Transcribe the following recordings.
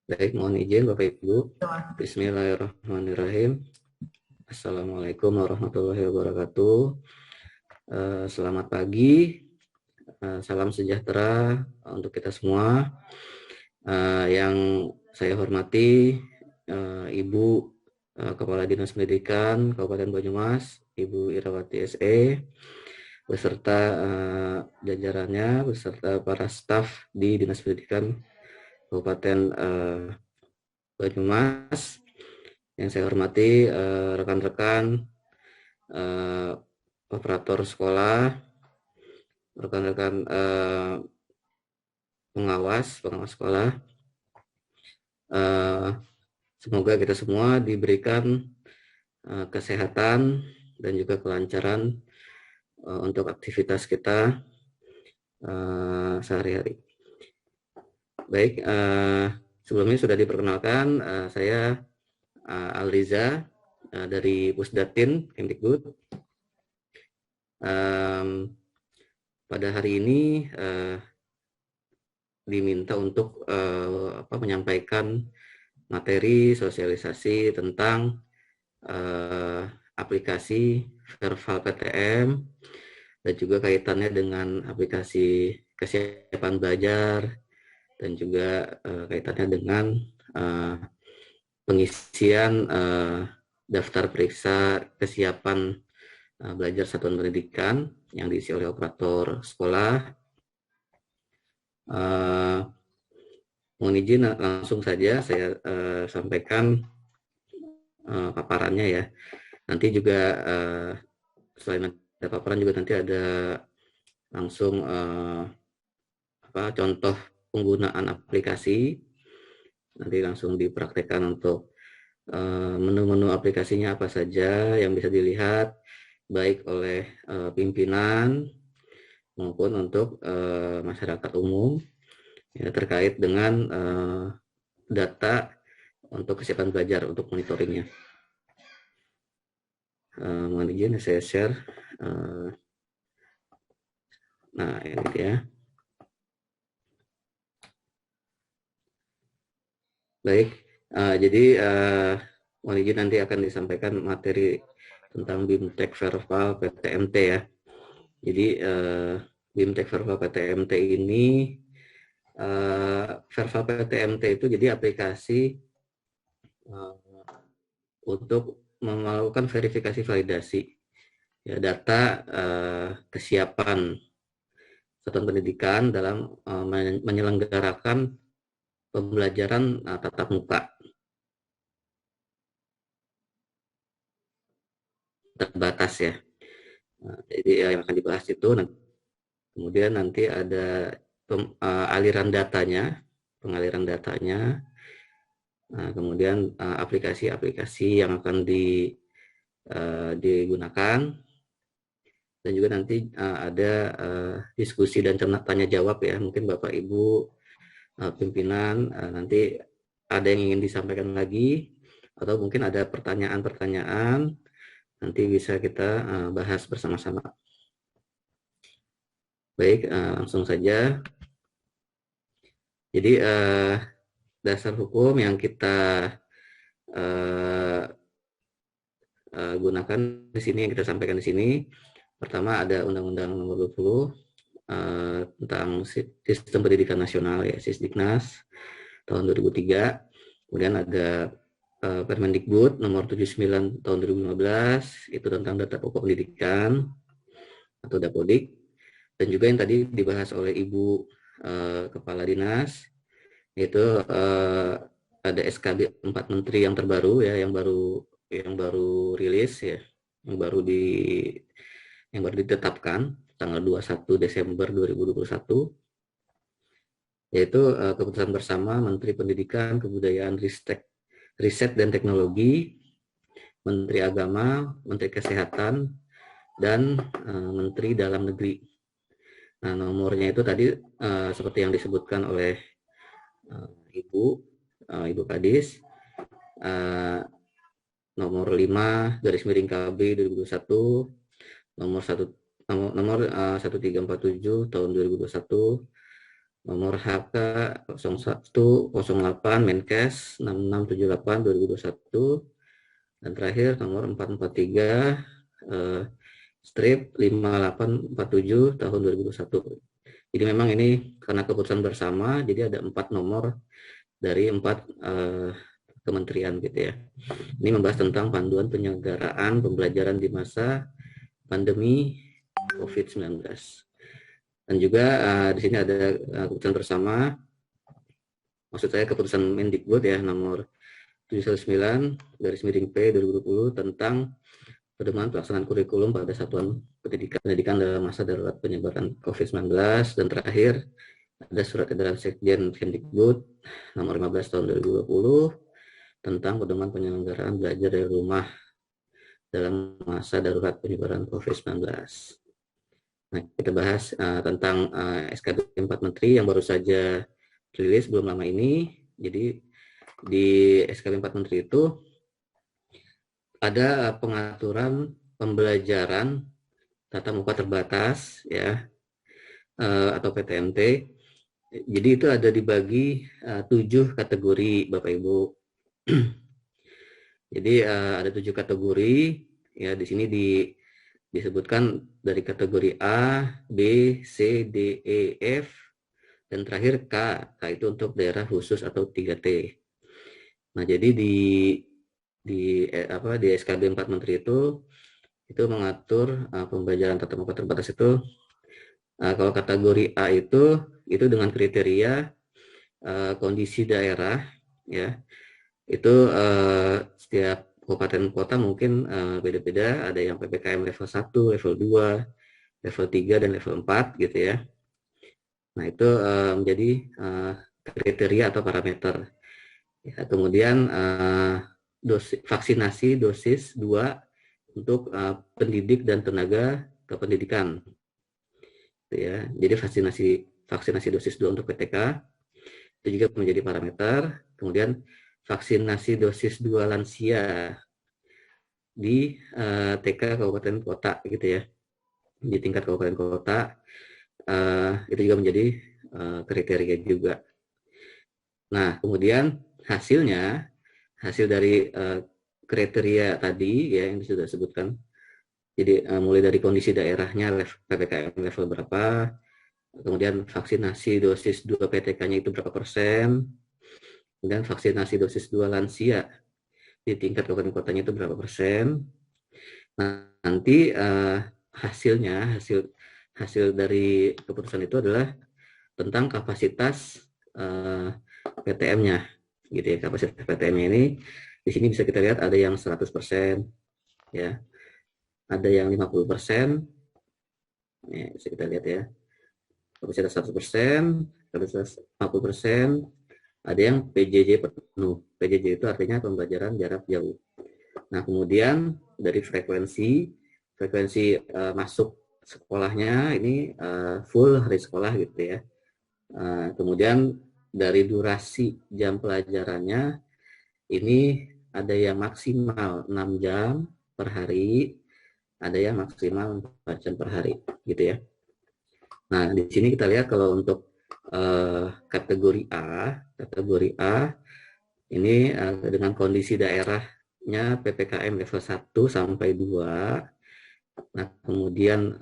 Baik, mohon izin Bapak Ibu. Bismillahirrahmanirrahim. Assalamualaikum warahmatullahi wabarakatuh. Selamat pagi, salam sejahtera untuk kita semua. Yang saya hormati Ibu Kepala Dinas Pendidikan Kabupaten Banyumas, Ibu Irawati SE, beserta jajarannya, beserta para staf di Dinas Pendidikan Kabupaten Banyumas. Yang saya hormati rekan-rekan operator sekolah, rekan-rekan pengawas sekolah. Semoga kita semua diberikan kesehatan dan juga kelancaran untuk aktivitas kita sehari-hari. Baik, sebelumnya sudah diperkenalkan, saya Alriza dari Pusdatin Kemdikbud. Pada hari ini diminta untuk menyampaikan materi sosialisasi tentang aplikasi Verval PTM dan juga kaitannya dengan aplikasi kesiapan belajar dan juga kaitannya dengan pengisian daftar periksa kesiapan belajar satuan pendidikan yang diisi oleh operator sekolah. Mohon izin langsung saja saya sampaikan paparannya ya. Nanti juga selain ada paparan juga nanti ada langsung contoh penggunaan aplikasi. Nanti langsung dipraktekkan untuk menu-menu aplikasinya apa saja yang bisa dilihat baik oleh pimpinan maupun untuk masyarakat umum ya, terkait dengan data untuk kesiapan belajar untuk monitoringnya. Mohon izin saya share. Nah, ini ya. Baik, jadi mohon izin nanti akan disampaikan materi tentang BIMTEK Verval PTMT ya. Jadi BIMTEK Verval PTMT ini Verval PTMT itu jadi aplikasi untuk melakukan verifikasi validasi ya, data kesiapan satuan pendidikan dalam menyelenggarakan pembelajaran tatap muka terbatas ya. Jadi yang akan dibahas itu kemudian nanti ada aliran datanya, pengaliran datanya, kemudian aplikasi-aplikasi yang akan digunakan, dan juga nanti ada diskusi dan tanya jawab ya. Mungkin Bapak Ibu pimpinan nanti ada yang ingin disampaikan lagi atau mungkin ada pertanyaan-pertanyaan, nanti bisa kita bahas bersama-sama. Baik, langsung saja. Jadi dasar hukum yang kita gunakan di sini, yang kita sampaikan di sini, pertama ada Undang-Undang Nomor 20 tentang Sistem Pendidikan Nasional ya, Sisdiknas tahun 2003. Kemudian ada Permendikbud Nomor 79 tahun 2015 itu tentang data pokok pendidikan atau Dapodik. Dan juga yang tadi dibahas oleh Ibu Kepala Dinas, yaitu ada SKB 4 Menteri yang terbaru ya, yang baru rilis ya, yang baru ditetapkan tanggal 21 Desember 2021, yaitu keputusan bersama Menteri Pendidikan, Kebudayaan, Riset dan Teknologi, Menteri Agama, Menteri Kesehatan, dan Menteri Dalam Negeri. Nah, nomornya itu tadi seperti yang disebutkan oleh Ibu Kadis, nomor 5/KB 2021, nomor 1347 tahun 2021, nomor HK 0108 Menkes 6678 2021, dan terakhir nomor 443 strip 5847 tahun 2021. Jadi memang ini karena keputusan bersama, jadi ada 4 nomor dari 4 kementerian gitu ya. Ini membahas tentang panduan penyelenggaraan pembelajaran di masa pandemi COVID-19. Dan juga di sini ada keputusan bersama, maksud saya keputusan Mendikbud ya, nomor 719/P 2020 tentang pedoman pelaksanaan kurikulum pada satuan pendidikan dalam masa darurat penyebaran COVID-19. Dan terakhir ada surat edaran Sekjen Kemdikbud nomor 15 tahun 2020 tentang pedoman penyelenggaraan belajar dari rumah dalam masa darurat penyebaran COVID-19. Nah, kita bahas tentang SKB 4 Menteri yang baru saja rilis belum lama ini. Jadi di SKB 4 Menteri itu ada pengaturan pembelajaran tatap muka terbatas ya, atau PTMT. Jadi itu ada dibagi 7 kategori Bapak Ibu. Jadi ada 7 kategori ya, di sini disebutkan dari kategori A, B, C, D, E, F, dan terakhir K. K itu untuk daerah khusus atau 3T. Nah, jadi di SKB 4 Menteri itu mengatur pembelajaran tatap muka terbatas itu. Kalau kategori A itu dengan kriteria kondisi daerah ya. Itu setiap kabupaten kota mungkin beda-beda, ada yang PPKM level 1, level 2, level 3, dan level 4 gitu ya. Nah, itu menjadi kriteria atau parameter. Ya, kemudian vaksinasi dosis 2 untuk pendidik dan tenaga kependidikan. Gitu ya. Jadi vaksinasi dosis 2 untuk PTK itu juga menjadi parameter. Kemudian vaksinasi dosis 2 lansia di TK kabupaten kota gitu ya, di tingkat kabupaten kota, itu juga menjadi kriteria juga. Nah, kemudian hasil dari kriteria tadi ya yang sudah sebutkan, jadi mulai dari kondisi daerahnya, PPKM level berapa, kemudian vaksinasi dosis 2 PTK-nya itu berapa persen, kemudian vaksinasi dosis 2 lansia di tingkat kabupaten kotanya itu berapa persen. Nah, nanti hasil dari keputusan itu adalah tentang kapasitas PTM-nya gitu ya. Kapasitas PTM-nya ini di sini bisa kita lihat ada yang 100% ya. Ada yang 50%. Ya, bisa kita lihat ya. Kapasitas 100%, kapasitas 50%, ada yang PJJ penuh. PJJ itu artinya pembelajaran jarak jauh. Nah, kemudian dari frekuensi masuk sekolahnya ini full hari sekolah gitu ya. Kemudian dari durasi jam pelajarannya ini ada yang maksimal 6 jam per hari, ada yang maksimal 4 jam per hari gitu ya. Nah, di sini kita lihat kalau untuk kategori A ini dengan kondisi daerahnya PPKM level 1 sampai 2. Nah, kemudian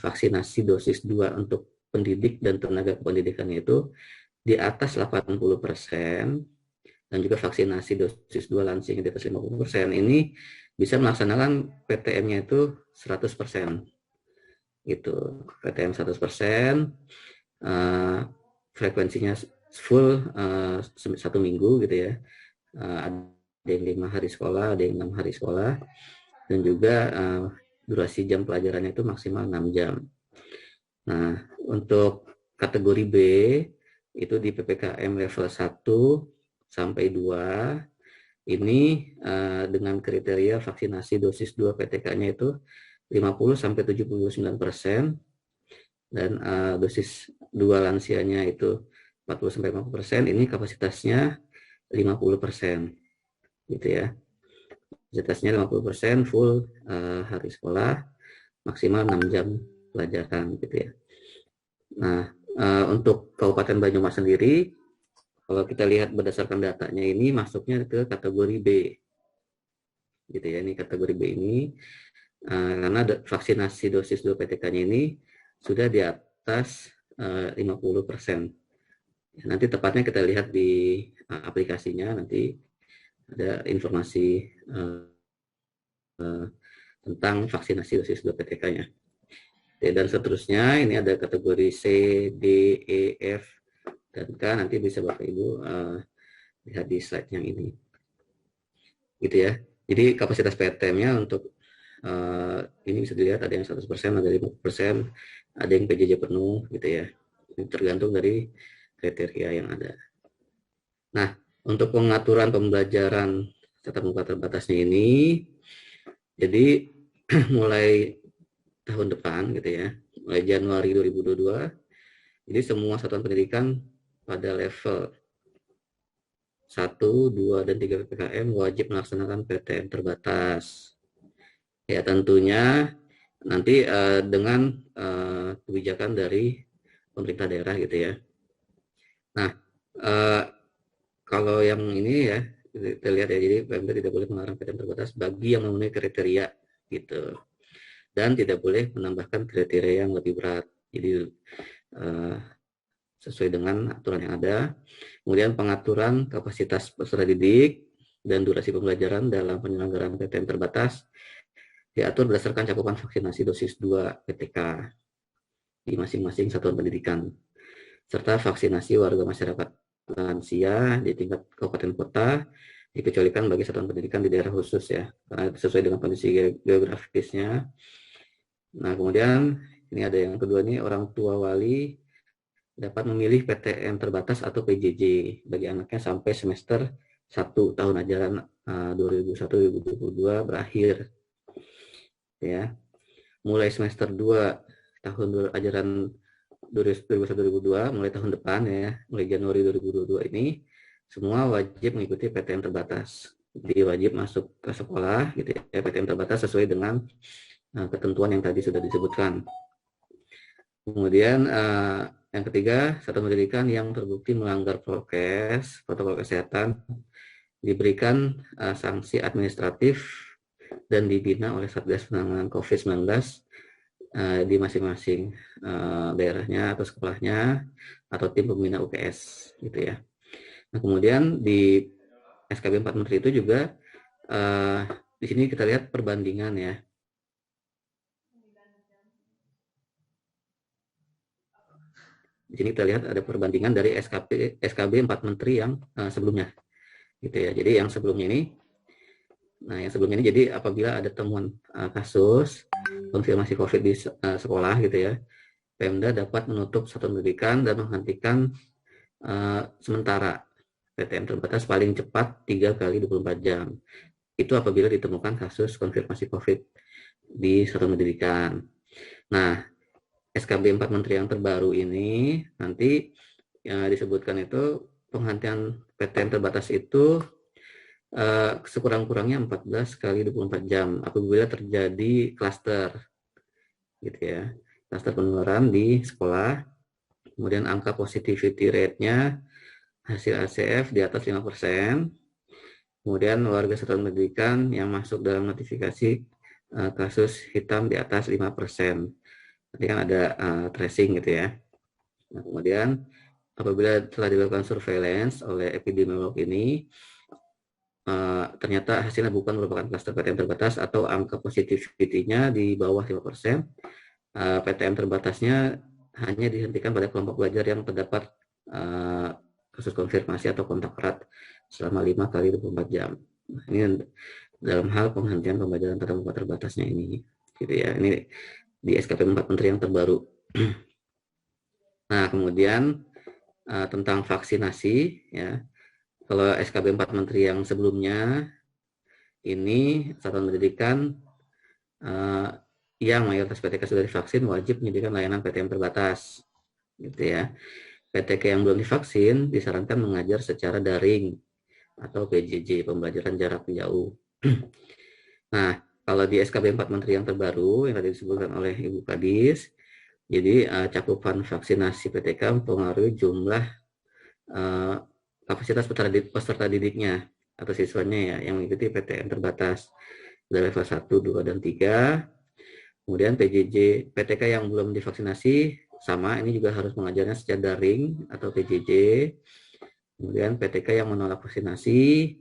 vaksinasi dosis 2 untuk pendidik dan tenaga kependidikannya itu di atas 80%, dan juga vaksinasi dosis 2 lansia di atas 50%, ini bisa melaksanakan PTM-nya itu 100%. Gitu. PTM 100%, frekuensinya full 1 minggu gitu ya. Ada yang 5 hari sekolah, ada yang 6 hari sekolah, dan juga durasi jam pelajarannya itu maksimal 6 jam. Nah, untuk kategori B itu di PPKM level 1 sampai 2 ini dengan kriteria vaksinasi dosis 2 PTK-nya itu 50-79%, dan dosis 2 lansianya itu 40-50%, ini kapasitasnya 50% gitu ya. Kapasitasnya 50% full hari sekolah, maksimal 6 jam pelajaran gitu ya. Nah, Untuk Kabupaten Banyumas sendiri, kalau kita lihat berdasarkan datanya ini masuknya ke kategori B, gitu ya. Ini kategori B ini karena vaksinasi dosis 2 PTK-nya ini sudah di atas 50%. Nanti tepatnya kita lihat di aplikasinya, nanti ada informasi tentang vaksinasi dosis 2 PTK-nya. Dan seterusnya, ini ada kategori C, D, E, F, dan K. Nanti bisa Bapak Ibu lihat di slide yang ini. Gitu ya. Jadi kapasitas PTM-nya untuk ini bisa dilihat ada yang 100%, ada 50%, ada yang PJJ penuh gitu ya. Ini tergantung dari kriteria yang ada. Nah, untuk pengaturan pembelajaran tatap muka terbatasnya ini, jadi mulai tahun depan gitu ya, mulai Januari 2022, jadi semua satuan pendidikan pada level 1, 2, dan 3 PPKM wajib melaksanakan PTM terbatas. Ya tentunya nanti dengan kebijakan dari pemerintah daerah gitu ya. Nah, kalau yang ini ya, kita lihat ya, jadi PMD tidak boleh melarang PTM terbatas bagi yang memenuhi kriteria gitu. Dan tidak boleh menambahkan kriteria yang lebih berat. Jadi sesuai dengan aturan yang ada. Kemudian pengaturan kapasitas peserta didik dan durasi pembelajaran dalam penyelenggaraan PTM terbatas diatur berdasarkan cakupan vaksinasi dosis 2 PTK di masing-masing satuan pendidikan, serta vaksinasi warga masyarakat lansia di tingkat kabupaten kota dikecualikan bagi satuan pendidikan di daerah khusus ya, karena sesuai dengan kondisi geografisnya. Nah, kemudian ini ada yang kedua nih, orang tua wali dapat memilih PTM terbatas atau PJJ bagi anaknya sampai semester 1 tahun ajaran 2021-2022 berakhir ya. Mulai semester 2 tahun ajaran 2021-2022, mulai tahun depan ya, mulai Januari 2022 ini semua wajib mengikuti PTM terbatas. Jadi wajib masuk ke sekolah gitu ya, PTM terbatas sesuai dengan ketentuan yang tadi sudah disebutkan. Kemudian yang ketiga, satuan pendidikan yang terbukti melanggar prokes, protokol kesehatan, diberikan sanksi administratif dan dibina oleh Satgas Penanganan COVID-19 di masing-masing daerahnya atau sekolahnya atau tim pembina UPS gitu ya. Nah, kemudian di SKB 4 Menteri itu juga di sini kita lihat perbandingan ya. Di sini kita lihat ada perbandingan dari SKB 4 Menteri yang sebelumnya gitu ya. Jadi yang sebelumnya ini, nah yang sebelumnya ini jadi apabila ada temuan kasus konfirmasi COVID di sekolah gitu ya, Pemda dapat menutup satuan pendidikan dan menghentikan sementara PTM terbatas paling cepat 3 kali 24 jam. Itu apabila ditemukan kasus konfirmasi COVID di satuan pendidikan. Nah, SKB 4 Menteri yang terbaru ini nanti yang disebutkan itu penghentian PTM terbatas itu sekurang-kurangnya 14 kali 24 jam apabila terjadi klaster gitu ya, klaster penularan di sekolah, kemudian angka positivity rate-nya hasil ACF di atas 5%, kemudian warga satuan pendidikan yang masuk dalam notifikasi kasus hitam di atas 5%. Nanti kan ada tracing gitu ya. Nah, kemudian apabila telah dilakukan surveillance oleh epidemiolog ini, ternyata hasilnya bukan merupakan klaster PTM terbatas atau angka positivity-nya di bawah 5%, PTM terbatasnya hanya dihentikan pada kelompok belajar yang terdapat kasus konfirmasi atau kontak erat selama 5 kali 24 jam. Nah, ini dalam hal penghentian pembelajaran tatap muka terbatasnya ini. Gitu ya. Ini di SKP 4 Menteri yang terbaru. Nah, kemudian tentang vaksinasi ya. Kalau SKB 4 Menteri yang sebelumnya ini satuan pendidikan yang mayoritas PTK sudah divaksin wajib menyediakan layanan PTM terbatas. Gitu ya. PTK yang belum divaksin disarankan mengajar secara daring atau PJJ, pembelajaran jarak jauh. Nah, kalau di SKB 4 Menteri yang terbaru yang tadi disebutkan oleh Ibu Kadis, Jadi cakupan vaksinasi PTK mempengaruhi jumlah kapasitas peserta didiknya atau siswanya ya yang mengikuti PTM terbatas dari level 1, 2, dan 3. Kemudian PTK yang belum divaksinasi sama, ini juga harus mengajarnya secara daring atau PJJ. Kemudian PTK yang menolak vaksinasi,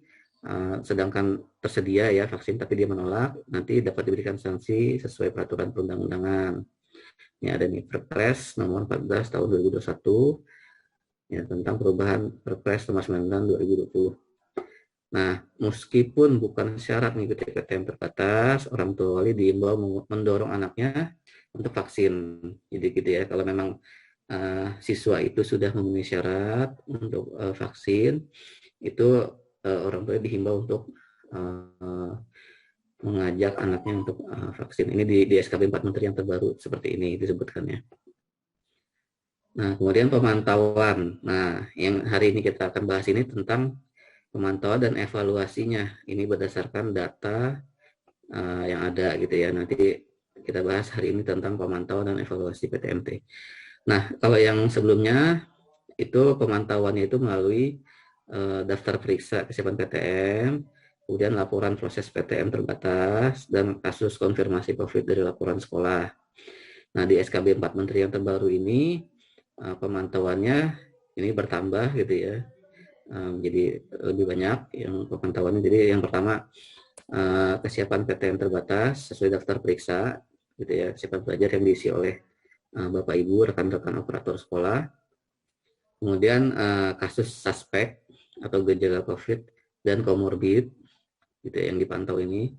sedangkan tersedia ya vaksin tapi dia menolak, nanti dapat diberikan sanksi sesuai peraturan perundang-undangan. Ini ada nih Perpres nomor 14 tahun 2021 ya, tentang perubahan Perpres nomor 9 tahun 2020. Nah, meskipun bukan syarat mengikuti PTM terbatas, orang tua wali diimbau mendorong anaknya untuk vaksin. Jadi gitu ya, kalau memang siswa itu sudah memenuhi syarat untuk vaksin, itu orang tua dihimbau untuk mengajak anaknya untuk vaksin. Ini di SKB 4 Menteri yang terbaru seperti ini disebutkannya. Nah, kemudian pemantauan. Nah, yang hari ini kita akan bahas ini tentang pemantauan dan evaluasinya. Ini berdasarkan data yang ada gitu ya. Nanti kita bahas hari ini tentang pemantauan dan evaluasi PTMT. Nah, kalau yang sebelumnya itu pemantauannya itu melalui daftar periksa kesiapan PTM, kemudian laporan proses PTM terbatas, dan kasus konfirmasi COVID dari laporan sekolah. Nah, di SKB 4 Menteri yang terbaru ini, pemantauannya ini bertambah gitu ya. Jadi lebih banyak yang pemantauannya. Jadi yang pertama, kesiapan PTM terbatas sesuai daftar periksa gitu ya, kesiapan belajar yang diisi oleh Bapak Ibu, rekan-rekan operator sekolah. Kemudian kasus suspek atau gejala COVID dan komorbid gitu ya, yang dipantau ini.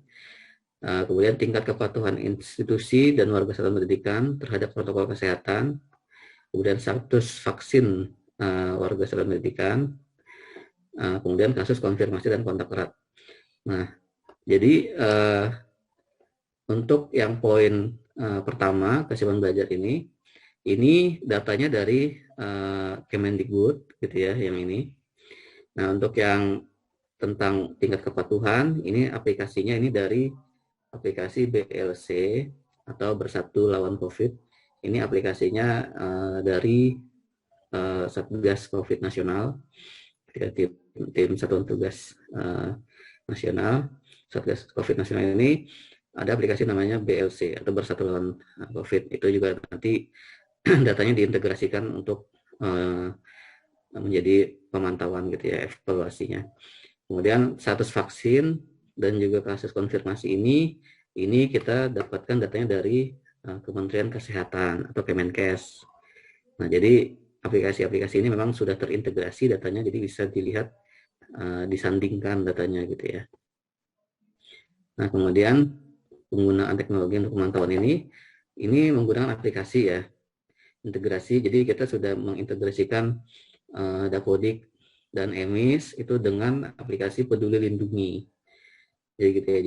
Kemudian tingkat kepatuhan institusi dan warga satuan pendidikan terhadap protokol kesehatan. Kemudian status vaksin warga satuan pendidikan. Kemudian kasus konfirmasi dan kontak erat. Nah, jadi untuk yang poin pertama, kesiapan belajar ini datanya dari Kemendikbud gitu ya, yang ini. Nah, untuk yang tentang tingkat kepatuhan, ini aplikasinya ini dari aplikasi BLC atau Bersatu Lawan COVID. Ini aplikasinya dari Satgas COVID Nasional, tim Satuan Tugas Nasional, Satgas COVID Nasional ini ada aplikasi namanya BLC atau Bersatu Lawan COVID. Itu juga nanti datanya diintegrasikan untuk menjadi pemantauan gitu ya, evaluasinya. Kemudian status vaksin dan juga kasus konfirmasi ini kita dapatkan datanya dari Kementerian Kesehatan atau Kemenkes. Nah, jadi aplikasi-aplikasi ini memang sudah terintegrasi datanya, jadi bisa dilihat, disandingkan datanya gitu ya. Nah, kemudian penggunaan teknologi untuk pemantauan ini menggunakan aplikasi ya, integrasi. Jadi kita sudah mengintegrasikan Dapodik dan EMIS itu dengan aplikasi Peduli Lindungi. Jadi gitu ya.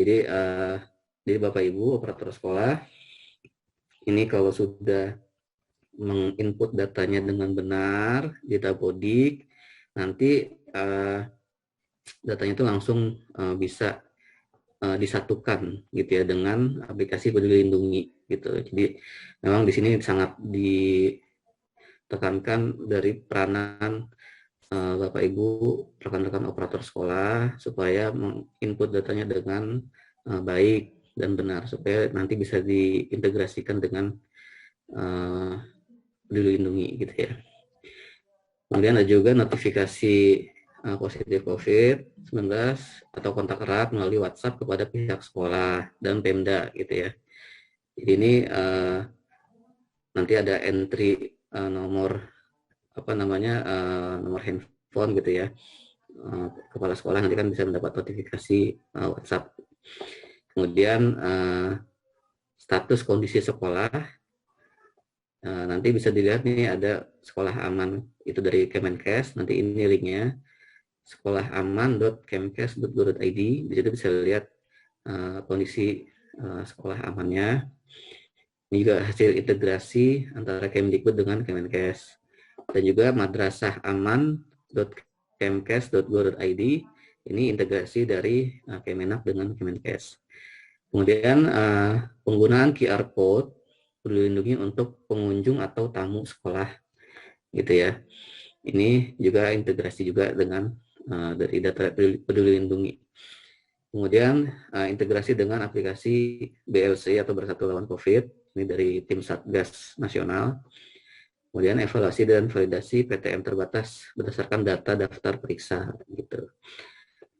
Jadi Bapak Ibu operator sekolah ini kalau sudah menginput datanya dengan benar di Dapodik, nanti datanya itu langsung bisa disatukan gitu ya dengan aplikasi Peduli Lindungi gitu. Jadi memang di sini sangat ditekankan dari peranan Bapak Ibu rekan-rekan operator sekolah supaya menginput datanya dengan baik dan benar supaya nanti bisa diintegrasikan dengan Peduli Lindungi gitu ya. Kemudian ada juga notifikasi positif COVID-19 atau kontak erat melalui WhatsApp kepada pihak sekolah dan Pemda gitu ya. Jadi ini nanti ada entry nomor nomor handphone gitu ya. Kepala sekolah nanti kan bisa mendapat notifikasi WhatsApp. Kemudian status kondisi sekolah nanti bisa dilihat nih, ada sekolah aman itu dari Kemenkes. Nanti ini linknya sekolahaman.kemkes.go.id. Di situ bisa lihat kondisi sekolah amannya. Ini juga hasil integrasi antara Kemdikbud dengan Kemenkes. Dan juga madrasahaman.kemkes.go.id. Ini integrasi dari Kemenak dengan Kemenkes. Kemudian penggunaan QR Code Peduli Lindungi untuk pengunjung atau tamu sekolah gitu ya. Ini juga integrasi juga dengan dari data Peduli Lindungi. Kemudian integrasi dengan aplikasi BLC atau Bersatu Lawan COVID, ini dari tim Satgas Nasional. Kemudian evaluasi dan validasi PTM terbatas berdasarkan data daftar periksa gitu.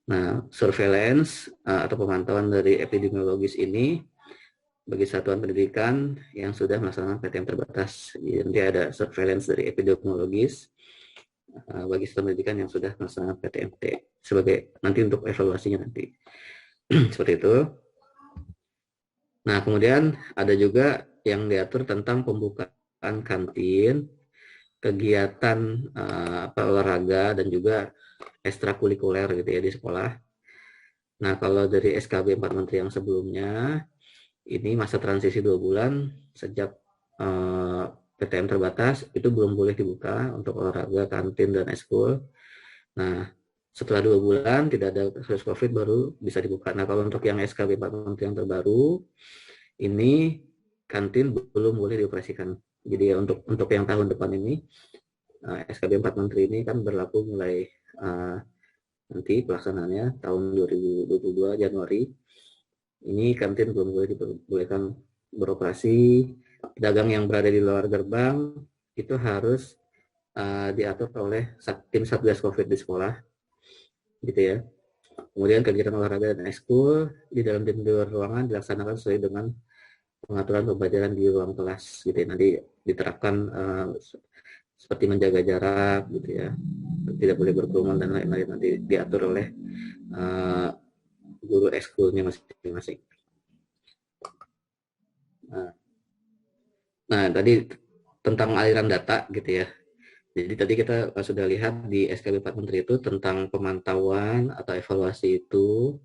Nah, surveillance atau pemantauan dari epidemiologis ini bagi satuan pendidikan yang sudah melaksanakan PTM terbatas. Jadi nanti ada surveillance dari epidemiologis bagi satuan pendidikan yang sudah melaksanakan PTMT sebagai nanti untuk evaluasinya nanti. Seperti itu. Nah, kemudian ada juga yang diatur tentang pembukaan kantin, kegiatan olahraga dan juga ekstrakurikuler gitu ya di sekolah. Nah, kalau dari SKB 4 Menteri yang sebelumnya, ini masa transisi 2 bulan sejak PTM terbatas itu belum boleh dibuka untuk olahraga, kantin, dan ekskul. Nah, setelah 2 bulan tidak ada kasus COVID baru bisa dibuka. Nah, kalau untuk yang SKB 4 Menteri yang terbaru, ini kantin belum boleh dioperasikan. Jadi untuk yang tahun depan ini, SKB 4 Menteri ini kan berlaku mulai nanti pelaksanaannya tahun 2022 Januari. Ini kantin belum boleh diperbolehkan beroperasi. Pedagang yang berada di luar gerbang itu harus diatur oleh tim Satgas COVID di sekolah, gitu ya. Kemudian kegiatan olahraga dan ekskul di dalam dan di luar ruangan dilaksanakan sesuai dengan pengaturan pembelajaran di ruang kelas, gitu ya. Nanti diterapkan seperti menjaga jarak, gitu ya. Tidak boleh berkerumun dan lain-lain, nanti diatur oleh guru ekskulnya masing-masing. Nah, tadi tentang aliran data gitu ya. Jadi tadi kita sudah lihat di SKB 4 Menteri itu tentang pemantauan atau evaluasi itu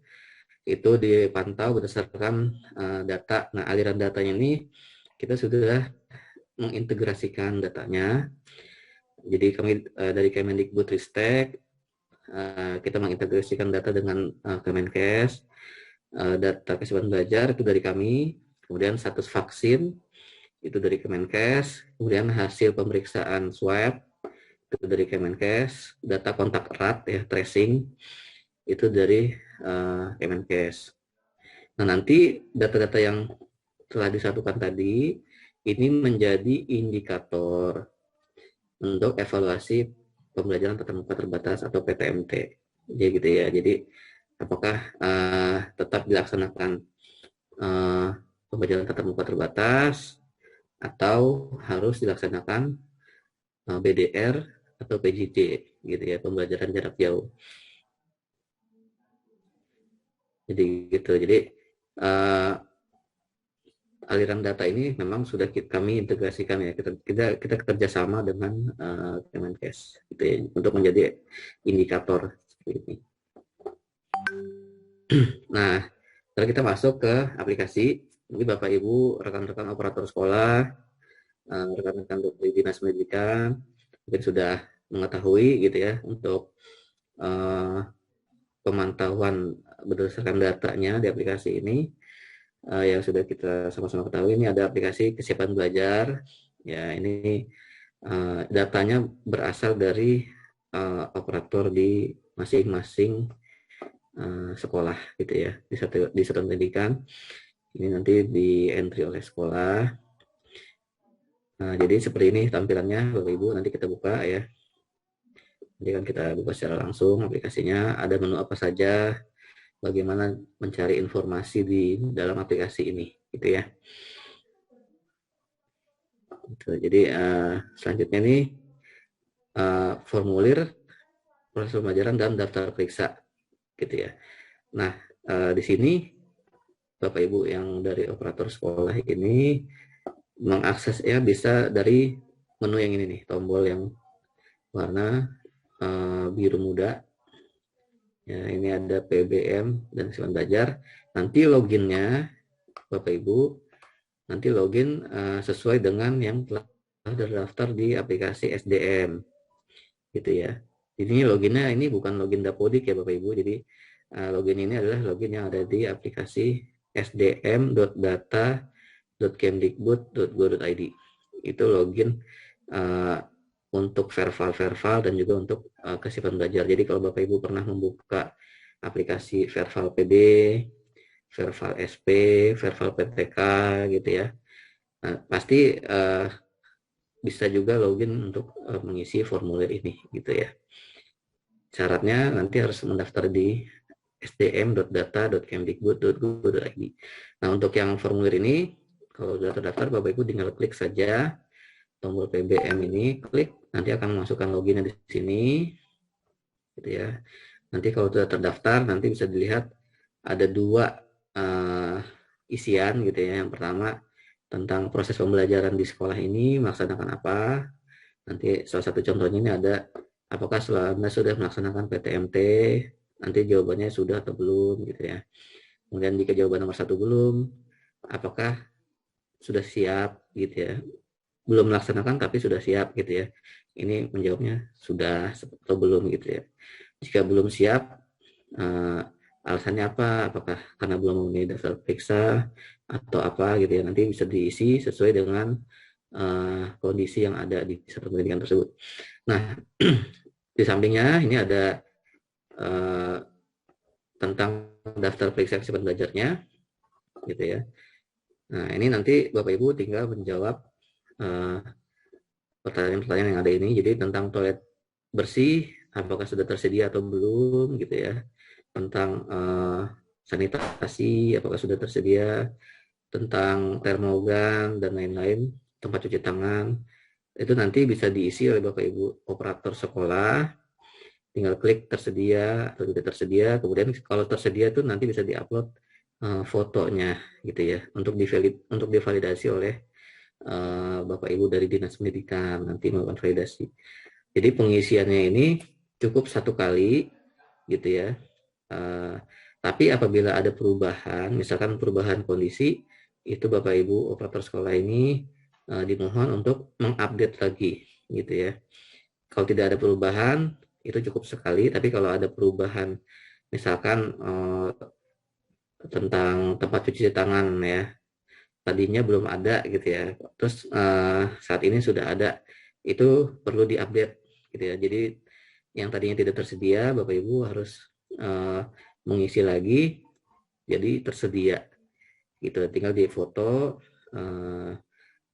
dipantau berdasarkan data. Nah, aliran datanya ini kita sudah mengintegrasikan datanya. Jadi kami dari Kemendikbudristek kita mengintegrasikan data dengan Kemenkes, data kesehatan belajar itu dari kami, kemudian status vaksin itu dari Kemenkes, kemudian hasil pemeriksaan swab itu dari Kemenkes, data kontak erat ya tracing itu dari Kemenkes. Nah, nanti data-data yang telah disatukan tadi ini menjadi indikator untuk evaluasi pembelajaran tatap muka terbatas atau PTMT. Jadi gitu ya. Jadi apakah tetap dilaksanakan pembelajaran tatap muka terbatas atau harus dilaksanakan BDR atau PJJ gitu ya, pembelajaran jarak jauh. Jadi gitu. Jadi aliran data ini memang sudah kami integrasikan ya, kita kerjasama dengan Kemenkes gitu ya, untuk menjadi indikator seperti ini. Nah, setelah kita masuk ke aplikasi, ini Bapak Ibu rekan-rekan operator sekolah, rekan-rekan dari dinas pendidikan mungkin sudah mengetahui gitu ya untuk pemantauan berdasarkan datanya di aplikasi ini. Yang sudah kita sama-sama ketahui, ini ada aplikasi kesiapan belajar ya. Ini datanya berasal dari operator di masing-masing sekolah gitu ya, di satuan pendidikan. Ini nanti di entry oleh sekolah. Nah, jadi seperti ini tampilannya Bapak Ibu, nanti kita buka ya. Jadi kan kita buka secara langsung aplikasinya, ada menu apa saja, bagaimana mencari informasi di dalam aplikasi ini gitu ya. Jadi selanjutnya nih formulir proses pembelajaran dan daftar periksa gitu ya. Nah, di sini Bapak Ibu yang dari operator sekolah ini mengakses ya bisa dari menu yang ini nih, tombol yang warna biru muda. Ya, ini ada PBM dan kesehatan belajar. Nanti loginnya Bapak Ibu nanti login sesuai dengan yang telah terdaftar di aplikasi SDM gitu ya. Jadi loginnya ini bukan login Dapodik ya Bapak Ibu. Jadi login ini adalah login yang ada di aplikasi sdm.data www.kemdikbud.go.id. Itu login untuk verbal dan juga untuk kesiapan belajar. Jadi kalau Bapak Ibu pernah membuka aplikasi verbal PB, verbal SP, verbal PTK gitu ya, nah, pasti bisa juga login untuk mengisi formulir ini gitu ya. Syaratnya nanti harus mendaftar di sdm.data.kemdikbud.go.id. Nah, untuk yang formulir ini, kalau sudah terdaftar, Bapak Ibu tinggal klik saja tombol PBM ini, klik, nanti akan memasukkan loginnya di sini, gitu ya. Nanti kalau sudah terdaftar, nanti bisa dilihat ada dua isian gitu ya. Yang pertama tentang proses pembelajaran di sekolah ini melaksanakan apa. Nanti salah satu contohnya ini ada apakah Anda sudah melaksanakan PTMT, nanti jawabannya sudah atau belum gitu ya. Kemudian jika jawaban nomor 1 belum, apakah sudah siap gitu ya. Belum melaksanakan tapi sudah siap gitu ya. Ini menjawabnya sudah atau belum gitu ya. Jika belum siap, alasannya apa? Apakah karena belum memenuhi daftar periksa atau apa gitu ya. Nanti bisa diisi sesuai dengan kondisi yang ada di satuan pendidikan tersebut. Nah, di sampingnya ini ada tentang daftar periksa kesiapan belajarnya, gitu ya. Nah, ini nanti Bapak Ibu tinggal menjawab pertanyaan-pertanyaan yang ada ini. Jadi tentang toilet bersih, apakah sudah tersedia atau belum, gitu ya. Tentang sanitasi, apakah sudah tersedia. Tentang termogan dan lain-lain, tempat cuci tangan, itu nanti bisa diisi oleh Bapak Ibu operator sekolah. Tinggal klik tersedia atau tidak tersedia. Kemudian kalau tersedia itu nanti bisa diupload fotonya gitu ya untuk divalidasi oleh Bapak Ibu dari Dinas Pendidikan nanti melakukan validasi. Jadi pengisiannya ini cukup 1 kali gitu ya. Tapi apabila ada perubahan, misalkan perubahan kondisi, itu Bapak Ibu operator sekolah ini dimohon untuk mengupdate lagi gitu ya. Kalau tidak ada perubahan itu cukup sekali, tapi kalau ada perubahan misalkan tentang tempat cuci tangan ya, tadinya belum ada gitu ya, terus saat ini sudah ada, itu perlu diupdate gitu ya. Jadi yang tadinya tidak tersedia, Bapak Ibu harus mengisi lagi jadi tersedia gitu. Tinggal di foto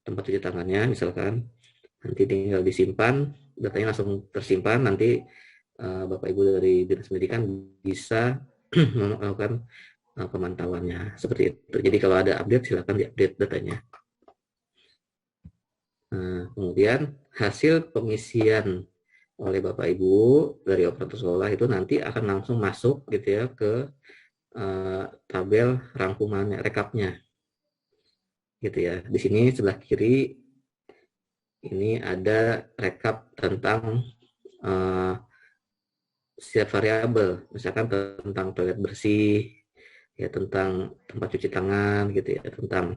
tempat cuci tangannya misalkan, nanti tinggal disimpan, datanya langsung tersimpan, nanti Bapak Ibu dari Dinas Pendidikan bisa melakukan pemantauannya seperti itu. Jadi kalau ada update silakan diupdate datanya. Kemudian hasil pengisian oleh Bapak Ibu dari operator sekolah itu nanti akan langsung masuk gitu ya ke tabel rangkuman rekapnya gitu ya. Di sini sebelah kiri ini ada rekap tentang setiap variabel, misalkan tentang toilet bersih, ya tentang tempat cuci tangan gitu ya, tentang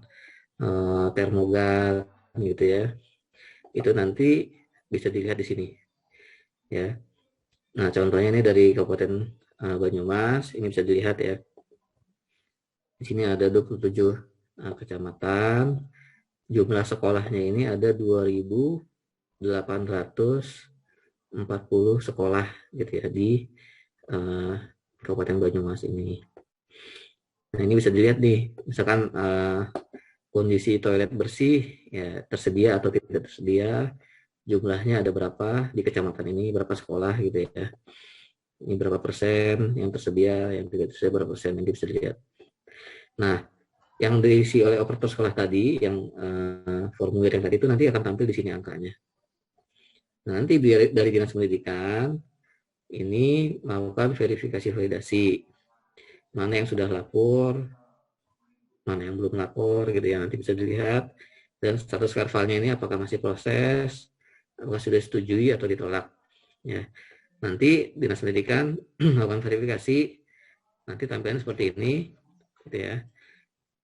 termogan gitu ya. Itu nanti bisa dilihat di sini ya. Nah, contohnya ini dari Kabupaten Banyumas, ini bisa dilihat ya. Di sini ada 27 kecamatan, jumlah sekolahnya ini ada 2.840 sekolah gitu ya di Kabupaten Banyumas ini. Nah, ini bisa dilihat nih, misalkan kondisi toilet bersih ya tersedia atau tidak tersedia, jumlahnya ada berapa di kecamatan ini, berapa sekolah gitu ya. Ini berapa persen yang tersedia, yang tidak tersedia berapa persen, yang bisa dilihat. Nah, yang diisi oleh operator sekolah tadi, yang formulir yang tadi itu nanti akan tampil di sini angkanya. Nah, nanti dari Dinas Pendidikan ini melakukan verifikasi validasi. Mana yang sudah lapor, mana yang belum lapor gitu ya, nanti bisa dilihat. Dan status verbalnya ini apakah masih proses, apakah sudah disetujui atau ditolak. Ya. Nanti Dinas Pendidikan melakukan verifikasi, nanti tampilan seperti ini gitu ya.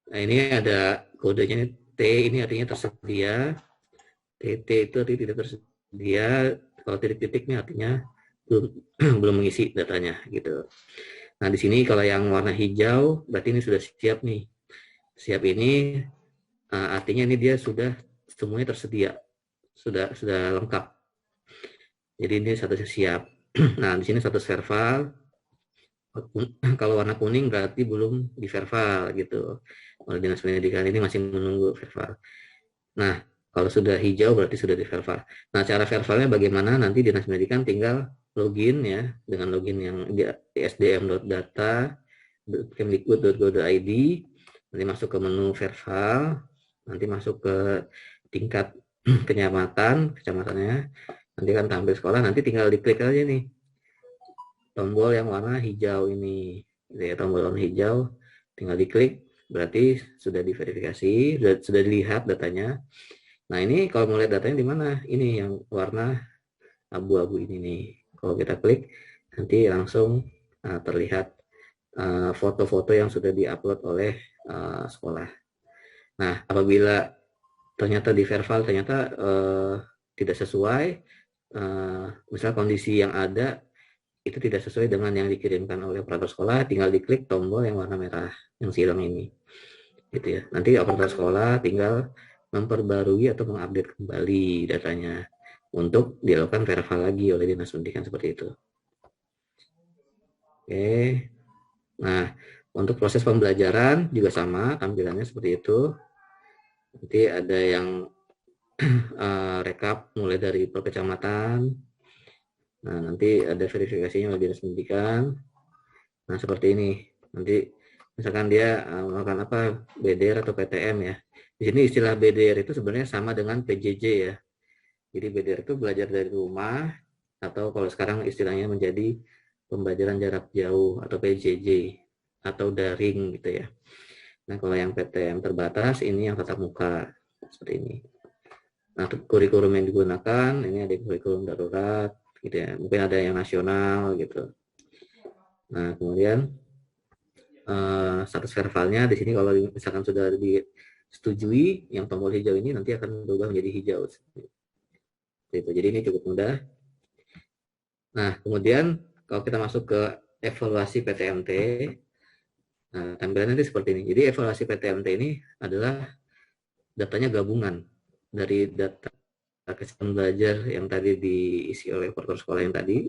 Nah, ini ada kodenya, T ini artinya tersedia, TT itu artinya tidak tersedia, kalau titik-titik ini artinya belum mengisi datanya gitu. Nah, di sini kalau yang warna hijau berarti ini sudah siap nih. Siap ini artinya ini dia sudah semuanya tersedia, sudah lengkap. Jadi ini statusnya siap. Nah, di sini status verbal. Kalau warna kuning berarti belum di verbal gitu. Oleh Dinas Pendidikan ini masih menunggu verbal. Nah, kalau sudah hijau berarti sudah di verbal. Nah, cara verbalnya bagaimana? Nanti Dinas Pendidikan tinggal login ya, dengan login yang di sdm.data kemdikbud.go.id, nanti masuk ke menu verbal, nanti masuk ke tingkat kecamatannya, nanti kan tampil sekolah, nanti tinggal diklik aja nih tombol yang warna hijau ini, ya, tombol warna hijau, tinggal diklik, berarti sudah diverifikasi, sudah dilihat datanya. Nah ini kalau mau lihat datanya di mana? Ini yang warna abu-abu ini nih. Kalau kita klik, nanti langsung terlihat foto-foto yang sudah diupload oleh sekolah. Nah, apabila ternyata di verbal ternyata tidak sesuai, misal kondisi yang ada itu tidak sesuai dengan yang dikirimkan oleh operator sekolah, tinggal diklik tombol yang warna merah yang silang ini, gitu ya. Nanti operator sekolah tinggal memperbarui atau mengupdate kembali datanya untuk dilakukan verbal lagi oleh Dinas Pendidikan seperti itu. Oke. Nah, untuk proses pembelajaran juga sama, tampilannya seperti itu. Nanti ada yang rekap mulai dari per kecamatan. Nah, nanti ada verifikasinya oleh Dinas Pendidikan. Nah, seperti ini. Nanti misalkan dia melakukan apa, BDR atau PTM ya. Di sini istilah BDR itu sebenarnya sama dengan PJJ ya. Jadi BDR itu belajar dari rumah, atau kalau sekarang istilahnya menjadi pembelajaran jarak jauh atau PJJ atau daring gitu ya. Nah, kalau yang PTM terbatas ini yang tatap muka seperti ini. Nah, kurikulum yang digunakan ini ada kurikulum darurat gitu ya. Mungkin ada yang nasional gitu. Nah, kemudian status verbalnya di sini kalau misalkan sudah disetujui, yang tombol hijau ini nanti akan berubah menjadi hijau. Gitu. Jadi ini cukup mudah. Nah, kemudian kalau kita masuk ke evaluasi PTMT, nah, tampilannya nanti seperti ini. Jadi evaluasi PTMT ini adalah datanya gabungan dari data kesehatan belajar yang tadi diisi oleh operator sekolah yang tadi.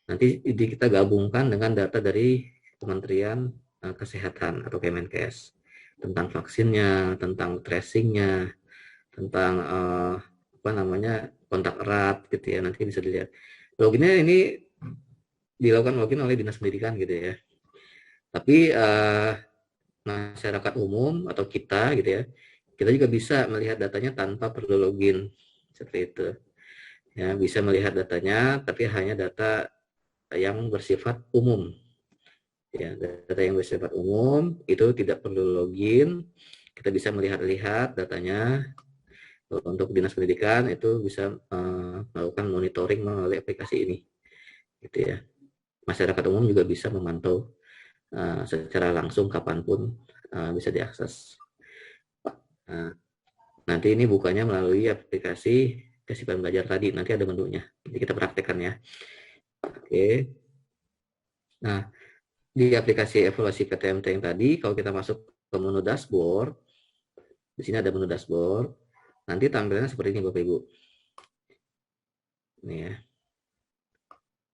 Nanti kita gabungkan dengan data dari Kementerian Kesehatan atau Kemenkes tentang vaksinnya, tentang tracingnya, tentang apa namanya kontak erat gitu ya. Nanti bisa dilihat. Loginnya ini dilakukan login oleh Dinas Pendidikan gitu ya. Tapi masyarakat umum atau kita gitu ya, kita juga bisa melihat datanya tanpa perlu login seperti itu. Ya, bisa melihat datanya, tapi hanya data yang bersifat umum. Ya, data yang bersifat umum itu tidak perlu login. Kita bisa melihat-lihat datanya. Untuk Dinas Pendidikan itu bisa melakukan monitoring melalui aplikasi ini. Gitu ya. Masyarakat umum juga bisa memantau secara langsung kapanpun bisa diakses. Nanti ini bukanya melalui aplikasi Kesiapan Belajar tadi. Nanti ada menunya. Jadi kita praktekkan ya. Oke. Nah, di aplikasi evaluasi PTMT yang tadi, kalau kita masuk ke menu dashboard, di sini ada menu dashboard. Nanti tampilannya seperti ini Bapak Ibu. Ini ya.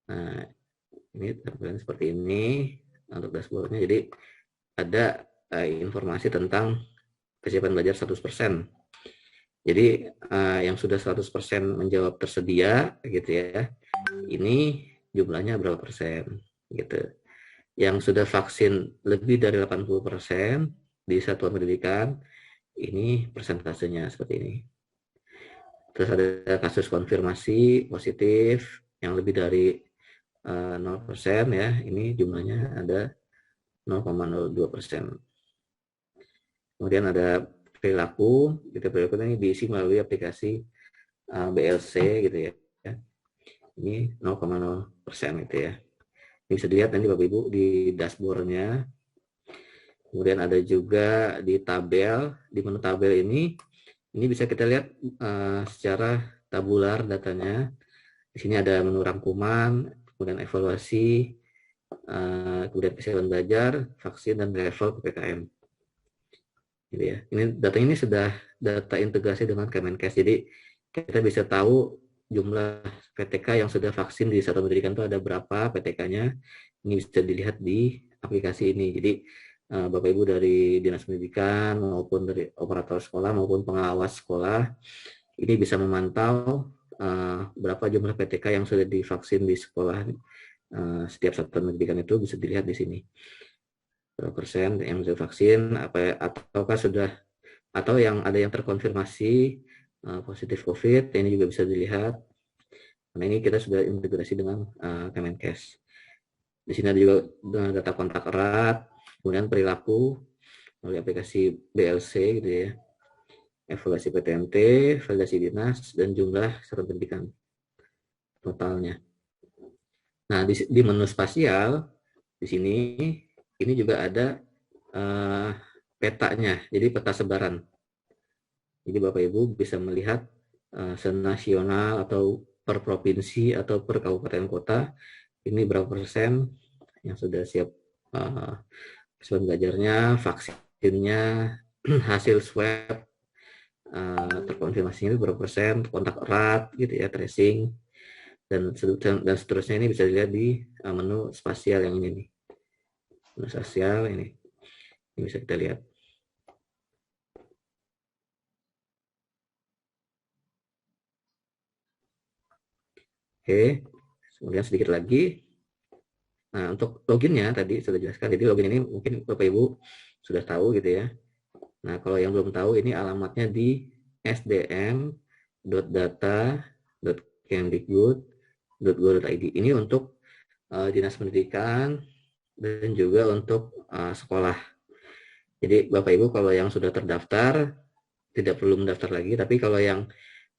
Nah, ini tampilannya seperti ini untuk dashboardnya. Jadi ada informasi tentang kesiapan belajar 100%. Jadi yang sudah 100% menjawab tersedia gitu ya. Ini jumlahnya berapa persen gitu. Yang sudah vaksin lebih dari 80% di satuan pendidikan, ini persentasenya seperti ini. Terus ada kasus konfirmasi positif yang lebih dari 0% ya, ini jumlahnya ada 0,02%. Kemudian ada perilaku, gitu, perilaku ini diisi melalui aplikasi BLC gitu ya. Ini 0,0% gitu ya. Ini bisa dilihat nanti Bapak Ibu di dashboardnya. Kemudian ada juga di tabel, di menu tabel ini bisa kita lihat secara tabular datanya. Di sini ada menu rangkuman, kemudian evaluasi, kemudian kesiapan belajar, vaksin, dan level PPKM. Gitu ya. Ini datanya ini sudah data integrasi dengan Kemenkes. Jadi kita bisa tahu jumlah PTK yang sudah vaksin di satuan pendidikan itu ada berapa PTK-nya. Ini bisa dilihat di aplikasi ini. Jadi Bapak Ibu dari Dinas Pendidikan maupun dari operator sekolah maupun pengawas sekolah ini bisa memantau berapa jumlah PTK yang sudah divaksin di sekolah. Setiap satuan pendidikan itu bisa dilihat di sini. Berapa persen yang sudah vaksin, ataukah sudah, atau yang ada yang terkonfirmasi positif COVID, ini juga bisa dilihat. Karena ini kita sudah integrasi dengan Kemenkes. Di sini ada juga data kontak erat, kemudian perilaku melalui aplikasi BLC gitu ya, evaluasi PTMT, validasi dinas, dan jumlah satuan pendidikan totalnya. Nah, di menu spasial di sini ini juga ada petanya, jadi peta sebaran. Jadi Bapak Ibu bisa melihat senasional atau per provinsi atau per kabupaten kota ini berapa persen yang sudah siap keseluruhan belajarnya, vaksinnya, hasil swab terkonfirmasinya berapa persen, kontak erat gitu ya, tracing dan seterusnya. Ini bisa dilihat di menu spasial yang ini nih. Menu spasial ini bisa kita lihat. Oke, kemudian sedikit lagi. Nah, untuk loginnya tadi sudah jelaskan. Jadi login ini mungkin Bapak Ibu sudah tahu gitu ya. Nah, kalau yang belum tahu ini alamatnya di sdm.data.kemdikbud.go.id. Ini untuk Dinas Pendidikan dan juga untuk sekolah. Jadi Bapak Ibu kalau yang sudah terdaftar tidak perlu mendaftar lagi, tapi kalau yang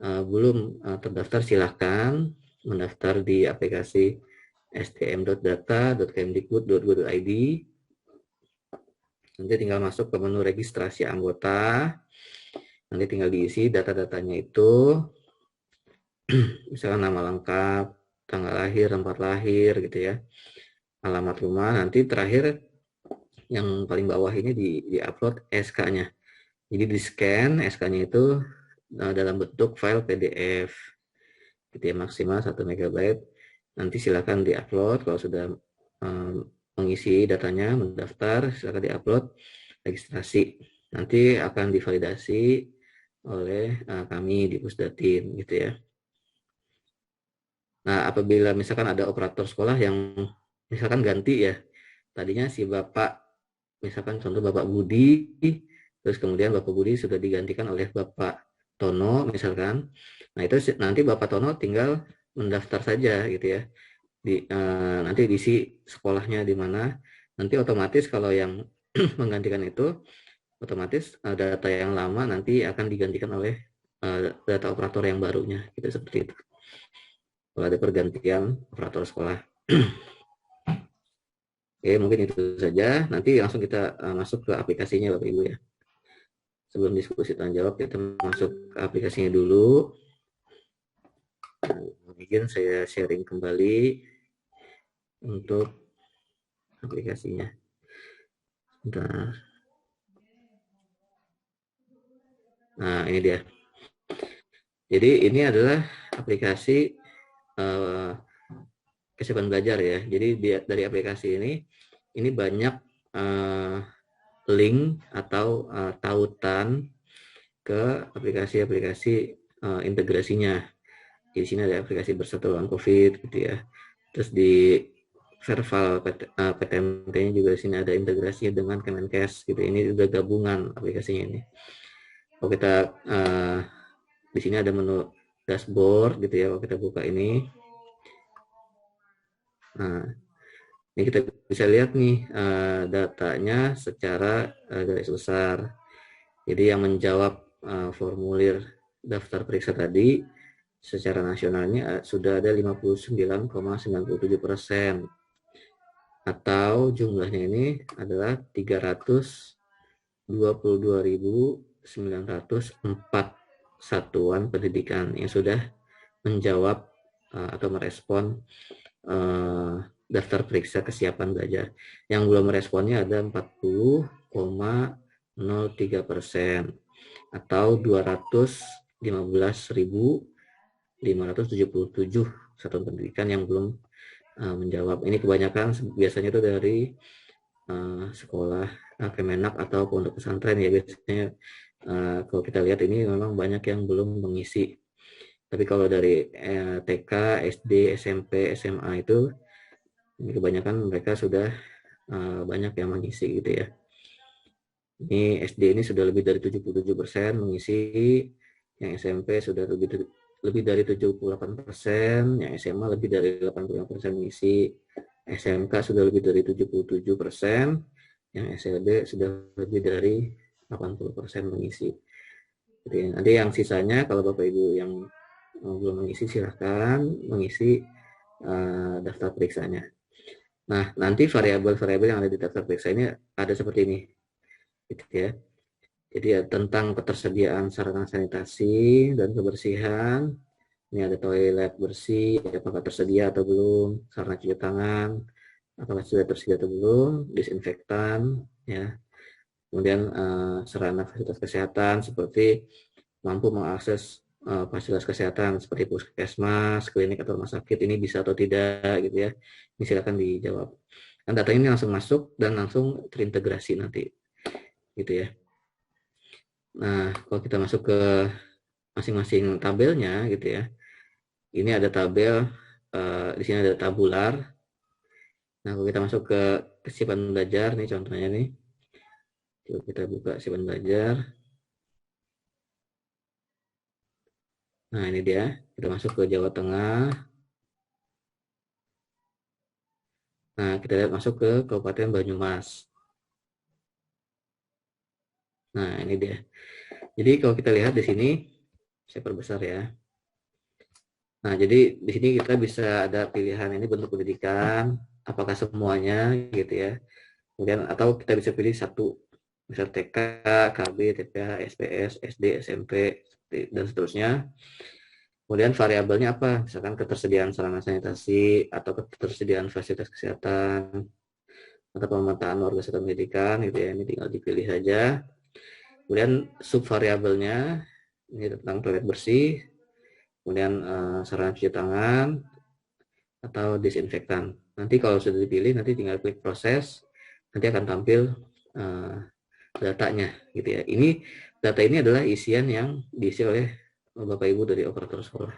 belum terdaftar silahkan mendaftar di aplikasi sdm.data.kemdikbud.go.id. Nanti tinggal masuk ke menu registrasi anggota. Nanti tinggal diisi data-datanya itu, misalkan nama lengkap, tanggal lahir, tempat lahir gitu ya, alamat rumah. Nanti terakhir yang paling bawah ini di-upload SK-nya. Jadi di-scan SK-nya itu dalam bentuk file PDF. Gitu ya, maksimal 1 MB. Nanti silakan di-upload kalau sudah mengisi datanya, mendaftar, silakan di-upload, registrasi. Nanti akan divalidasi oleh kami di Pusdatin gitu ya. Nah, apabila misalkan ada operator sekolah yang misalkan ganti ya, tadinya si Bapak, misalkan contoh Bapak Budi, terus kemudian Bapak Budi sudah digantikan oleh Bapak Tono misalkan. Nah, itu nanti Bapak Tono tinggal mendaftar saja gitu ya. Nanti diisi sekolahnya di mana. Nanti otomatis kalau yang menggantikan itu, otomatis data yang lama nanti akan digantikan oleh data operator yang barunya. Gitu, seperti itu. Kalau ada pergantian operator sekolah. Oke, mungkin itu saja. Nanti langsung kita masuk ke aplikasinya Bapak Ibu ya. Sebelum diskusi tanya jawab, kita masuk ke aplikasinya dulu. Mungkin saya sharing kembali untuk aplikasinya. Bentar. Nah, ini dia. Jadi ini adalah aplikasi kesiapan belajar ya. Jadi dari aplikasi ini banyak link atau tautan ke aplikasi-aplikasi integrasinya. Di sini ada aplikasi Bersatu Lawan COVID gitu ya. Terus di Verval PTMT-nya juga di sini ada integrasinya dengan Kemenkes gitu. Ini juga gabungan aplikasinya ini. Kalau kita di sini ada menu dashboard gitu ya. Kalau kita buka ini, nah ini kita bisa lihat nih datanya secara garis besar. Jadi yang menjawab formulir daftar periksa tadi secara nasionalnya sudah ada 59,97%, atau jumlahnya ini adalah 322.904 satuan pendidikan yang sudah menjawab atau merespon daftar periksa kesiapan belajar. Yang belum meresponnya ada 40,8%. 0,03% atau 215.577 satuan pendidikan yang belum menjawab. Ini kebanyakan biasanya itu dari sekolah Kemenak atau pondok pesantren ya biasanya. Kalau kita lihat ini memang banyak yang belum mengisi. Tapi kalau dari TK, SD, SMP, SMA itu kebanyakan mereka sudah banyak yang mengisi gitu ya. Ini SD ini sudah lebih dari 77% mengisi, yang SMP sudah lebih dari 78%, yang SMA lebih dari 85% mengisi, SMK sudah lebih dari 77%, yang SLB sudah lebih dari 80% mengisi. Jadi nanti yang sisanya kalau Bapak Ibu yang belum mengisi silahkan mengisi daftar periksanya. Nah, nanti variabel-variabel yang ada di daftar periksa ini ada seperti ini, gitu ya. Jadi ya, tentang ketersediaan sarana sanitasi dan kebersihan. Ini ada toilet bersih, apakah tersedia atau belum, sarana cuci tangan, apakah sudah tersedia atau belum, disinfektan, ya. Kemudian sarana fasilitas kesehatan seperti mampu mengakses fasilitas kesehatan seperti puskesmas, klinik atau rumah sakit ini bisa atau tidak gitu ya. Ini silakan dijawab. Dan data ini langsung masuk dan langsung terintegrasi nanti gitu ya. Nah, kalau kita masuk ke masing-masing tabelnya gitu ya. Ini ada tabel di sini ada tabular. Nah, kalau kita masuk ke kesiapan belajar nih contohnya nih. Coba kita buka kesiapan belajar. Nah, ini dia. Kita masuk ke Jawa Tengah. Nah, kita lihat masuk ke Kabupaten Banyumas. Nah, ini dia. Jadi kalau kita lihat di sini, saya perbesar ya. Nah, jadi di sini kita bisa ada pilihan ini bentuk pendidikan, apakah semuanya gitu ya. Kemudian atau kita bisa pilih satu, misal TK, KB, TPA, SPS, SD, SMP, dan seterusnya. Kemudian variabelnya apa? Misalkan ketersediaan sarana sanitasi atau ketersediaan fasilitas kesehatan atau pemetaan warga satuan pendidikan gitu ya. Ini tinggal dipilih saja. Kemudian subvariabelnya ini tentang toilet bersih, kemudian sarana cuci tangan atau disinfektan. Nanti kalau sudah dipilih, nanti tinggal klik proses, nanti akan tampil datanya gitu ya. Ini data ini adalah isian yang diisi oleh Bapak Ibu dari operator sekolah.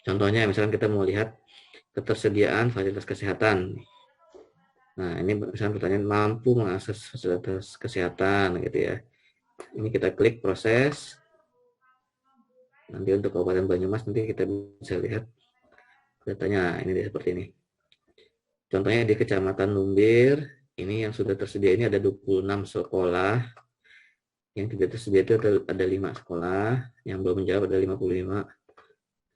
Contohnya misalkan kita mau lihat ketersediaan fasilitas kesehatan. Nah, ini misalkan pertanyaan mampu mengakses fasilitas kesehatan gitu ya. Ini kita klik proses. Nanti untuk Kabupaten Banyumas nanti kita bisa lihat datanya ini seperti ini. Contohnya di Kecamatan Lumbir, ini yang sudah tersedia ini ada 26 sekolah. Yang tidak tersedia itu ada 5 sekolah, yang belum menjawab ada 55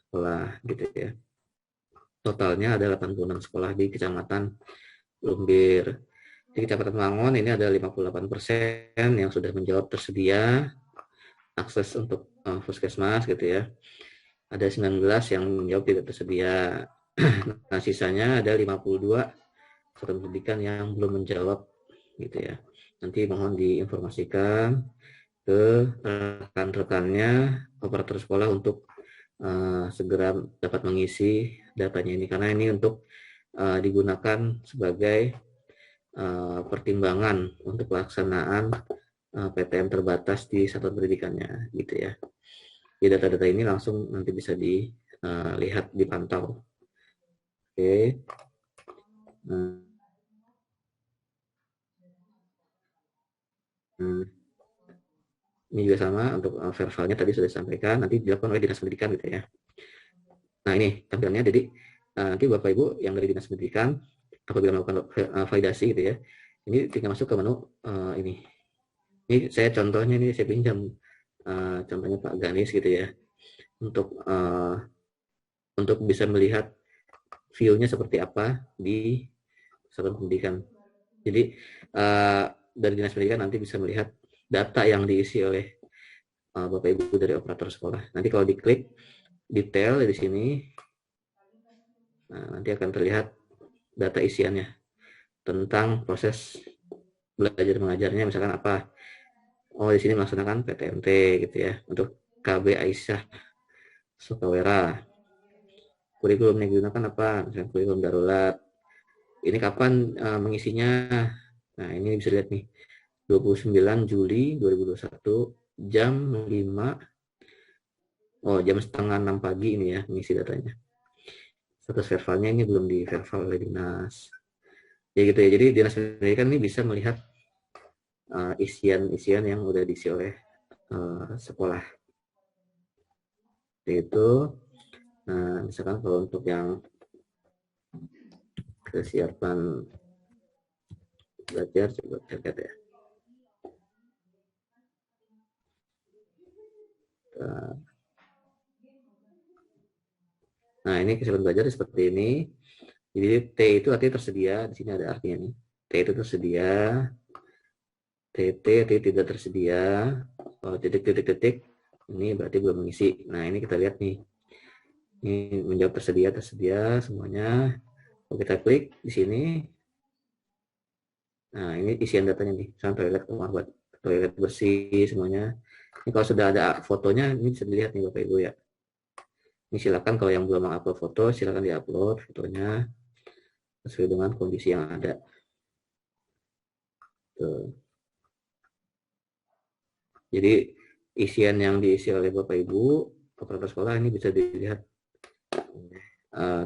sekolah gitu ya. Totalnya ada 86 sekolah di Kecamatan Lumbir. Di Kecamatan Mangon ini ada 58% yang sudah menjawab tersedia akses untuk puskesmas gitu ya. Ada 19 yang menjawab tidak tersedia. Nah, sisanya ada 52 satuan pendidikan yang belum menjawab gitu ya. Nanti mohon diinformasikan ke rekan-rekannya operator sekolah untuk segera dapat mengisi datanya ini, karena ini untuk digunakan sebagai pertimbangan untuk pelaksanaan PTM terbatas di satuan pendidikannya gitu ya. Di data-data ini langsung nanti bisa dilihat, dipantau. Oke. Ini juga sama untuk verbalnya tadi sudah disampaikan, nanti dilakukan oleh Dinas Pendidikan gitu ya. Nah, ini tampilannya, jadi nanti Bapak Ibu yang dari Dinas Pendidikan apabila melakukan validasi gitu ya, ini tinggal masuk ke menu ini. Ini saya contohnya, ini saya pinjam contohnya Pak Ganis gitu ya, untuk bisa melihat view-nya seperti apa di satuan pendidikan. Jadi dari Dinas Pendidikan nanti bisa melihat data yang diisi oleh Bapak Ibu dari operator sekolah. Nanti kalau diklik detail di sini, nah, nanti akan terlihat data isiannya tentang proses belajar mengajarnya, misalkan apa, Oh, di sini melaksanakan PTMT gitu ya. Untuk KB Aisyah Sukawera. Kurikulum yang digunakan apa? Misalnya kurikulum darurat. Ini kapan mengisinya? Nah, ini bisa lihat nih. 29 Juli 2021 jam 5. Oh, jam setengah 6 pagi ini ya mengisi datanya. Status verbalnya ini belum di verbal oleh dinas. Ya gitu ya. Jadi dinas pendidikan ini bisa melihat isian-isian yang udah diisi oleh sekolah. Itu, nah misalkan kalau untuk yang kesiapan belajar coba lihat ya. Nah ini kesiapan belajar seperti ini. Jadi T itu artinya tersedia. Di sini ada artinya nih. T itu tersedia. TT tidak tersedia. Oh, titik. Ini berarti belum mengisi. Nah ini kita lihat nih. Ini menjawab tersedia semuanya. Kalau kita klik di sini, nah ini isian datanya nih, misalnya toilet kamar buat toilet bersih semuanya. Ini kalau sudah ada fotonya, ini bisa dilihat nih Bapak Ibu ya. Ini silakan kalau yang belum mengupload foto, silakan diupload fotonya sesuai dengan kondisi yang ada. Tuh. Jadi isian yang diisi oleh Bapak Ibu operator sekolah ini bisa dilihat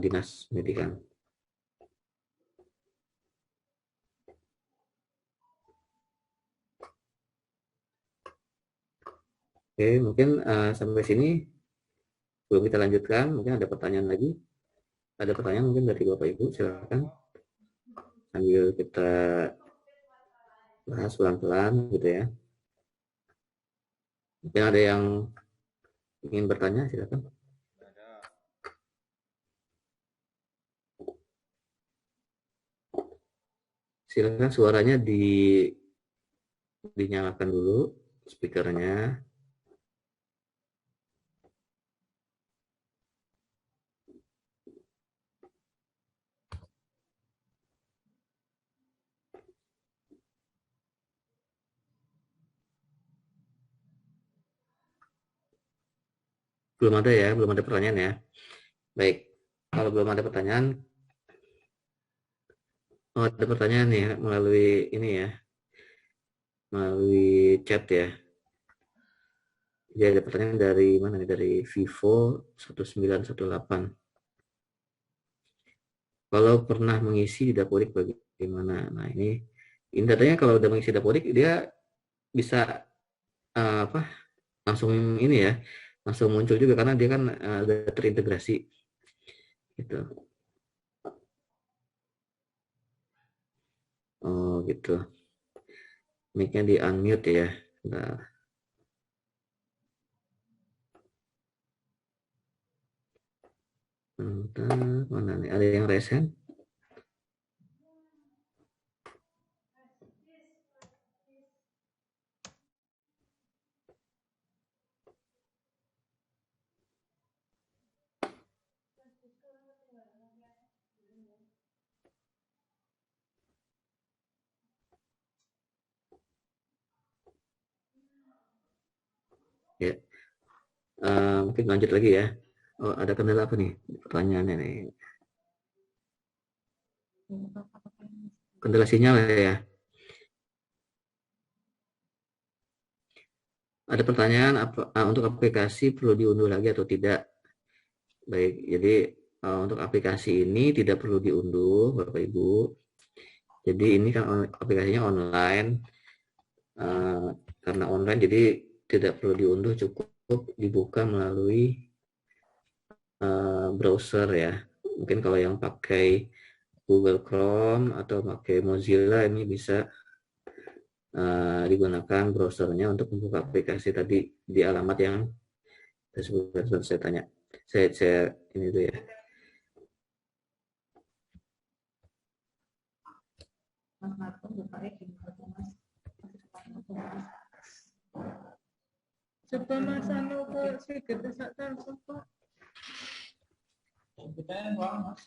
dinas pendidikan. Oke, mungkin sampai sini belum kita lanjutkan. Mungkin ada pertanyaan lagi. Ada pertanyaan mungkin dari Bapak Ibu, silakan. Sambil kita bahas pelan-pelan gitu ya. Mungkin ada yang ingin bertanya, silakan. Silakan suaranya dinyalakan dulu speakernya. Belum ada ya, belum ada pertanyaan ya. Baik, kalau belum ada pertanyaan, oh ada pertanyaan nih ya, melalui ini ya, melalui chat ya. Jadi ada pertanyaan dari mana nih? Dari Vivo 1918. Kalau pernah mengisi di Dapodik bagaimana? Nah ini datanya kalau udah mengisi Dapodik dia bisa apa? Langsung ini ya, langsung muncul juga karena dia kan udah terintegrasi gitu. Oh gitu. Mic-nya di unmute ya. Nah, mana nih? Ada yang resen? Ya. Mungkin lanjut lagi ya. Oh, ada kendala apa nih? Pertanyaannya nih. Kendala sinyal ya. Ada pertanyaan untuk aplikasi perlu diunduh lagi atau tidak? Baik, jadi untuk aplikasi ini tidak perlu diunduh, Bapak Ibu. Jadi ini kan aplikasinya online, karena online jadi tidak perlu diunduh, cukup dibuka melalui browser ya. Mungkin kalau yang pakai Google Chrome atau pakai Mozilla ini bisa digunakan browsernya untuk membuka aplikasi tadi di alamat yang tersebut saya tanya. Saya ini dulu ya. Coba Mas anu ke sedikit sak telepon Pak. Kita yang Mas.